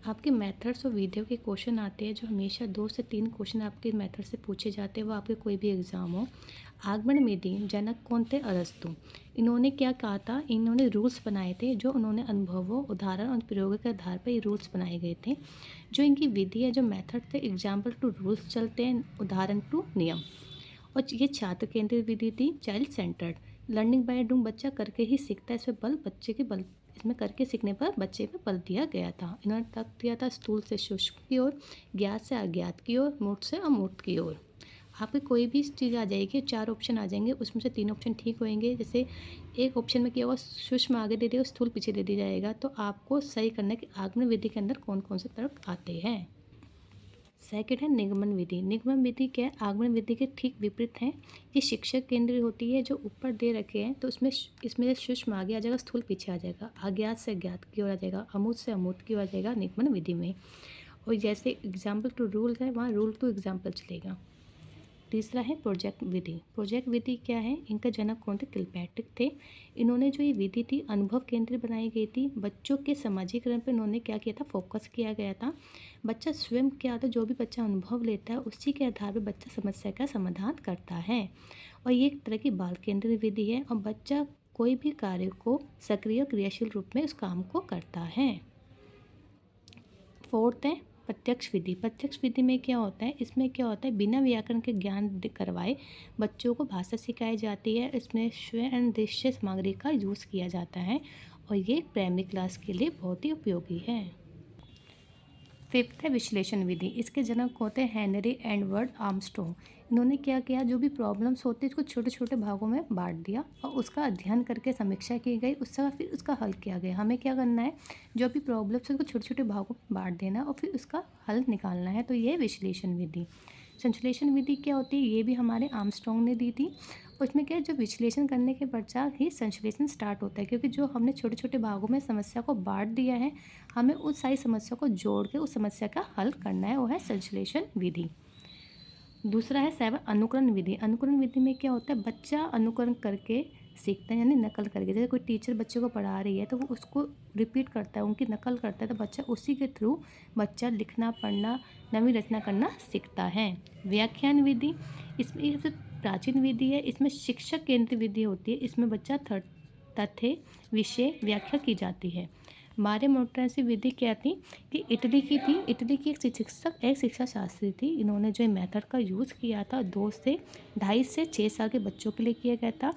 आपके मेथड्स और वीडियो के क्वेश्चन आते हैं जो हमेशा 2 से 3 क्वेश्चन आपके मेथड से पूछे जाते हैं, वो आपके कोई भी एग्ज़ाम हो। आगमन विधि जनक कौन थे? अरस्तु। इन्होंने क्या कहा था? इन्होंने रूल्स बनाए थे, जो उन्होंने अनुभवों, उदाहरण और प्रयोगों के आधार पर ये रूल्स बनाए गए थे। जो इनकी विधि है, जो मेथड थे, एग्जाम्पल टू रूल्स चलते हैं, उदाहरण टू नियम। और ये छात्र केंद्रित विधि थी, child centred. Learning by doing, बच्चा करके ही सीखता है, इसमें बल बच्चे के बल इसमें करके सीखने पर बच्चे पे बल दिया गया था। इन्होंने तर्क दिया था स्थूल से सूक्ष्म की ओर, ज्ञात से अज्ञात की ओर, मूर्त से अमूर्त की ओर। आपकी कोई भी चीज़ आ जाएगी, 4 ऑप्शन आ जाएंगे, उसमें से 3 ऑप्शन ठीक होंगे। जैसे एक ऑप्शन में क्या होगा, सूक्ष्म आगे दे दिया, स्थूल पीछे दे दिया जाएगा, तो आपको सही करना है कि आगमन विधि के अंदर कौन कौन से तर्क आते हैं। सेकंड है निगमन विधि। निगमन विधि क्या है? आगमन विधि के ठीक विपरीत है। ये शिक्षक केंद्रित होती है, जो ऊपर दे रखे हैं, तो इसमें सूक्ष्म आगे आ जाएगा, स्थूल पीछे आ जाएगा, अज्ञात से ज्ञात की ओर आ जाएगा, अमूर्त से अमूर्त की ओर आ जाएगा निगमन विधि में। और जैसे एग्जाम्पल टू रूल है, वहाँ रूल टू एग्जाम्पल चलेगा। तीसरा है प्रोजेक्ट विधि। प्रोजेक्ट विधि क्या है? इनका जनक कौन थे? किलपैट्रिक थे। इन्होंने जो ये विधि थी, अनुभव केंद्रित बनाई गई थी। बच्चों के समाजीकरण पर इन्होंने क्या किया था? फोकस किया गया था। बच्चा स्वयं क्या था, जो भी बच्चा अनुभव लेता है, उसी के आधार पर बच्चा समस्या का समाधान करता है। और ये एक तरह की बाल केंद्रित विधि है, और बच्चा कोई भी कार्य को सक्रिय और क्रियाशील रूप में उस काम को करता है। फोर्थ है प्रत्यक्ष विधि। प्रत्यक्ष विधि में क्या होता है? इसमें क्या होता है, बिना व्याकरण के ज्ञान करवाए बच्चों को भाषा सिखाई जाती है। इसमें श्रव्य एवं दृश्य सामग्री का यूज़ किया जाता है, और ये प्राइमरी क्लास के लिए बहुत ही उपयोगी है। फिफ्थ है विश्लेषण विधि। इसके जनक होते हैं हेनरी एडवर्ड आर्मस्ट्रॉन्ग। इन्होंने क्या किया, जो भी प्रॉब्लम्स होती है उसको छोटे छोटे भागों में बांट दिया, और उसका अध्ययन करके समीक्षा की गई, उसका फिर उसका हल किया गया। हमें क्या करना है, जो भी प्रॉब्लम्स है उसको छोटे छोटे भागों में बांट देना, और फिर उसका हल निकालना है। तो ये विश्लेषण विधि। संश्लेषण विधि क्या होती है? ये भी हमारे आर्मस्ट्रॉन्ग ने दी थी। उसमें क्या है, जो विश्लेषण करने के पश्चात ही संश्लेषण स्टार्ट होता है, क्योंकि जो हमने छोटे छोटे भागों में समस्या को बांट दिया है, हमें उस सारी समस्या को जोड़ के उस समस्या का हल करना है, वो है संश्लेषण विधि। दूसरा है 7 अनुकरण विधि। अनुकरण विधि में क्या होता है, बच्चा अनुकरण करके सीखता है, यानी नकल करके। जैसे कोई टीचर बच्चे को पढ़ा रही है, तो वो उसको रिपीट करता है, उनकी नकल करता है, तो बच्चा उसी के थ्रू बच्चा लिखना, पढ़ना, नवी रचना करना सीखता है। व्याख्यान विधि, इसमें सबसे प्राचीन विधि है। इसमें शिक्षक केंद्रित विधि होती है। इसमें बच्चा तथ्य विषय व्याख्या की जाती है। मारे मोंटेसोरी विधि क्या थी कि इटली की थी। इटली की एक शिक्षा शास्त्री थी। इन्होंने जो मेथड का यूज़ किया था, 2 से 2.5 से 6 साल के बच्चों के लिए किया गया था।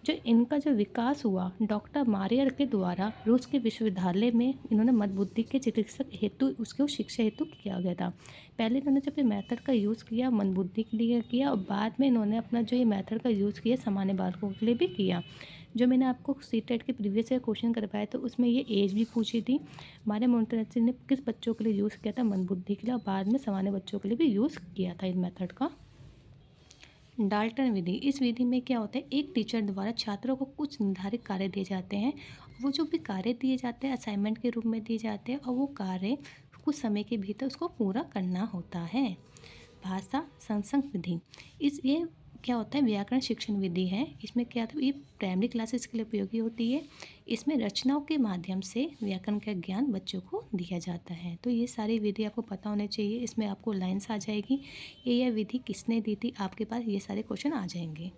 जो इनका जो विकास हुआ डॉक्टर मारियर के द्वारा रूस के विश्वविद्यालय में, इन्होंने मंदबुद्धि के चिकित्सक हेतु उसको शिक्षा हेतु किया गया था। पहले इन्होंने जब ये मेथड का यूज़ किया मंदबुद्धि के लिए किया, और बाद में इन्होंने अपना जो ये मेथड का यूज़ किया सामान्य बालकों के लिए भी किया। जो मैंने आपको सीटेट के प्रीवियस ईयर क्वेश्चन करवाए, तो उसमें ये एज भी पूछी थी। मारे मोंटेसोरी ने किस बच्चों के लिए यूज़ किया था? मंदबुद्धि के लिए, और बाद में सामान्य बच्चों के लिए भी यूज़ किया था इस मेथड का। डाल्टन विधि। इस विधि में क्या होता है, एक टीचर द्वारा छात्रों को कुछ निर्धारित कार्य दिए जाते हैं। वो जो भी कार्य दिए जाते हैं असाइनमेंट के रूप में दिए जाते हैं, और वो कार्य कुछ समय के भीतर उसको पूरा करना होता है। भाषा संसंग विधि। इस ये क्या होता है, व्याकरण शिक्षण विधि है। इसमें क्या होता है, ये प्राइमरी क्लासेस के लिए उपयोगी होती है। इसमें रचनाओं के माध्यम से व्याकरण का ज्ञान बच्चों को दिया जाता है। तो ये सारी विधि आपको पता होने चाहिए। इसमें आपको लाइन्स आ जाएगी, ये यह विधि किसने दी थी, आपके पास ये सारे क्वेश्चन आ जाएंगे।